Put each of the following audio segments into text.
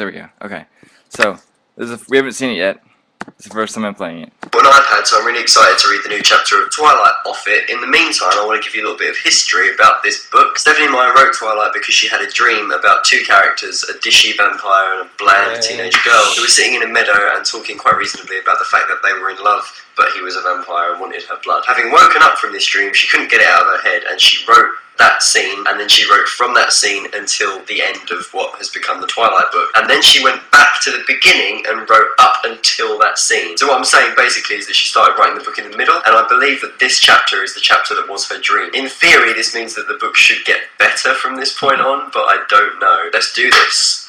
There we go. Okay. So, we haven't seen it yet. It's the first time I'm playing it. Got an iPad, so I'm really excited to read the new chapter of Twilight off it. In the meantime, I want to give you a little bit of history about this book. Stephanie Meyer wrote Twilight because she had a dream about two characters, a dishy vampire and a bland teenage girl, who were sitting in a meadow and talking quite reasonably about the fact that they were in love, but he was a vampire and wanted her blood. Having woken up from this dream, she couldn't get it out of her head, and she wrote that scene, and then she wrote from that scene until the end of what has become the Twilight book. And then she went back to the beginning and wrote up until that scene. So what I'm saying basically is that she started writing the book in the middle, and I believe that this chapter is the chapter that was her dream. In theory, this means that the book should get better from this point on, but I don't know. Let's do this.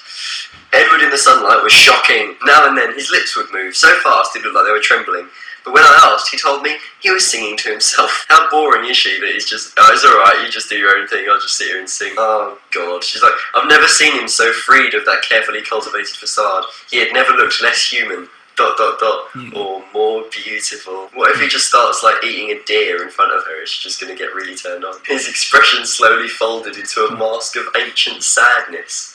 Edward in the sunlight was shocking. Now and then his lips would move so fast it looked like they were trembling. But when I asked, he told me he was singing to himself. How boring is she that he's just, oh, it's alright, you just do your own thing, I'll just sit here and sing. Oh, God. She's like, I've never seen him so freed of that carefully cultivated facade. He had never looked less human, ... or more beautiful. What if he just starts, like, eating a deer in front of her? Is she just going to get really turned on? His expression slowly folded into a mask of ancient sadness.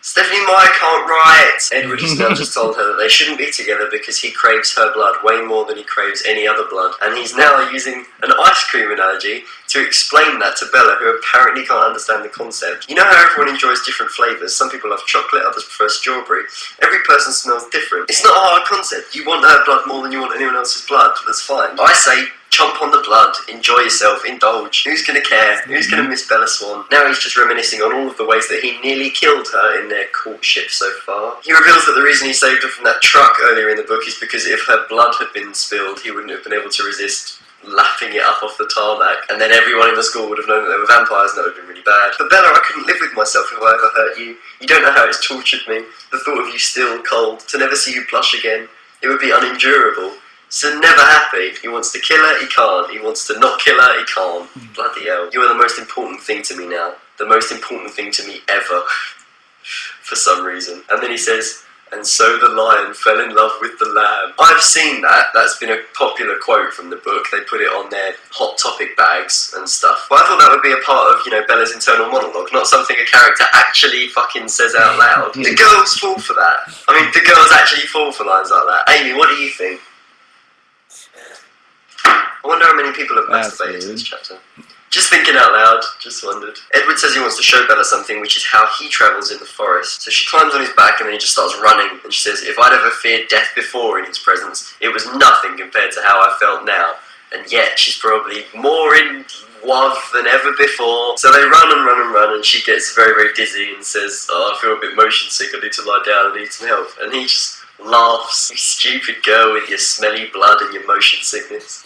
Stephanie Meyer can't write! Edward has now just told her that they shouldn't be together because he craves her blood way more than he craves any other blood. And he's now using an ice cream analogy to explain that to Bella, who apparently can't understand the concept. You know how everyone enjoys different flavours? Some people love chocolate, others prefer strawberry. Every person smells different. It's not a hard concept. You want her blood more than you want anyone else's blood. That's fine. I say, chomp on the blood, enjoy yourself, indulge. Who's gonna care? Who's gonna miss Bella Swan? Now he's just reminiscing on all of the ways that he nearly killed her in their courtship so far. He reveals that the reason he saved her from that truck earlier in the book is because if her blood had been spilled, he wouldn't have been able to resist lapping it up off the tarmac, and then everyone in the school would have known that they were vampires, and that would have been really bad. But Bella, I couldn't live with myself if I ever hurt you. You don't know how it's tortured me. The thought of you still cold, to never see you blush again, it would be unendurable. So never happy. He wants to kill her, he can't. He wants to not kill her, he can't. Bloody hell. You are the most important thing to me now. The most important thing to me ever. For some reason. And then he says, and so the lion fell in love with the lamb. I've seen that. That's been a popular quote from the book. They put it on their Hot Topic bags and stuff. But I thought that would be a part of, you know, Bella's internal monologue, not something a character actually fucking says out loud. The girls fall for that. I mean, the girls actually fall for lines like that. Amy, what do you think? I wonder how many people have masturbated to this chapter. Just thinking out loud, just wondered. Edward says he wants to show Bella something, which is how he travels in the forest. So she climbs on his back and then he just starts running. And she says, if I'd ever feared death before in his presence, it was nothing compared to how I felt now. And yet she's probably more in love than ever before. So they run and run and run, and she gets very, very dizzy and says, oh, I feel a bit motion sick, I need to lie down and need some help. And he just laughs. You stupid girl with your smelly blood and your motion sickness.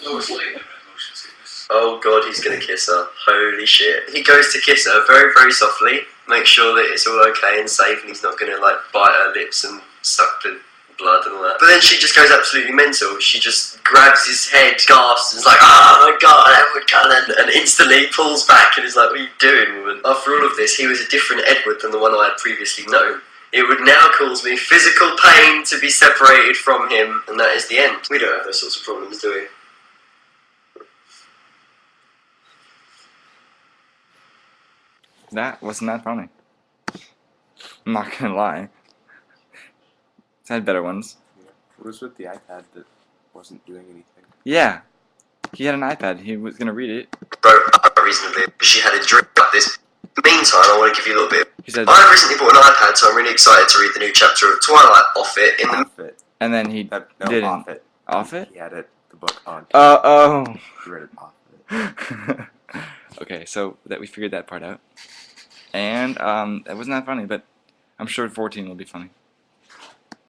Oh God, he's gonna kiss her. Holy shit. He goes to kiss her very, very softly, make sure that it's all okay and safe, and he's not gonna like bite her lips and suck the blood and all that. But then she just goes absolutely mental. She just grabs his head, gasps, and is like, oh my God, Edward Cullen, and instantly pulls back and is like, what are you doing, woman? After all of this, he was a different Edward than the one I had previously known. It would now cause me physical pain to be separated from him, and that is the end. We don't have those sorts of problems, do we? That wasn't that funny. I'm not gonna lie. It's had better ones. Yeah. What was with the iPad that wasn't doing anything? Yeah. He had an iPad. He was gonna read it. Wrote up reasonably. She had a dream about this. Meantime, I want to give you a little bit. He said, I've recently bought an iPad, so I'm really excited to read the new chapter of Twilight off it. Off it. And then he didn't. Off it. Off it? He had it, the book on. Oh. He read it off it. Okay, so that we figured that part out. And it wasn't that funny, but I'm sure 14 will be funny.